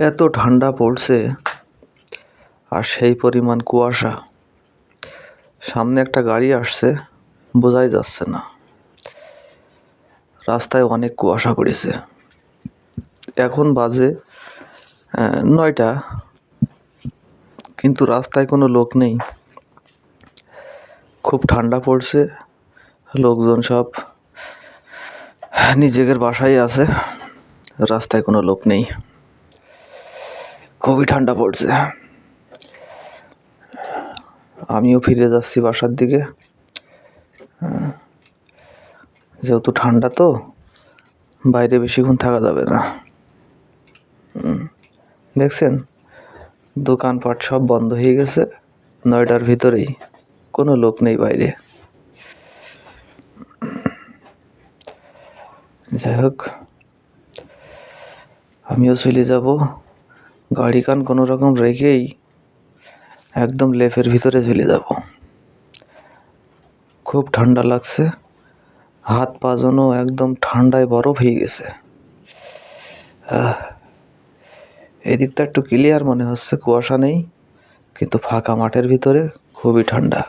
এত ঠান্ডা পড়ছে আর সেই পরিমাণ কুয়াশা। সামনে একটা গাড়ি আসছে, বোঝাই যাচ্ছে না। রাস্তায় অনেক কুয়াশা পড়েছে। এখন বাজে 9টা, কিন্তু রাস্তায় কোনো লোক নেই। খুব ঠান্ডা পড়ছে, লোকজন সব নিজেদের বাসায় আছে, রাস্তায় কোনো লোক নেই। খুবই ঠান্ডা পড়ছে। আমিও ফিরে যাচ্ছি বাসার দিকে, যেহেতু ঠান্ডা তো বাইরে বেশিক্ষণ থাকা যাবে না। দেখছেন, দোকানপাট সব বন্ধ হয়ে গেছে। 9টার ভিতরেই কোনো লোক নেই বাইরে। যাই হোক, আমিও চলে যাব। গাড়ি কান কোনো রকম রেখেই একদম লেফের ভিতরে চলে যাব। খুব ঠান্ডা লাগছে, হাত পা যেন একদম ঠান্ডায় বরফ হয়ে গেছে। এদিকটা একটু ক্লিয়ার মনে হচ্ছে, কুয়াশা নেই, কিন্তু ফাঁকা মাঠের ভিতরে খুবই ঠান্ডা।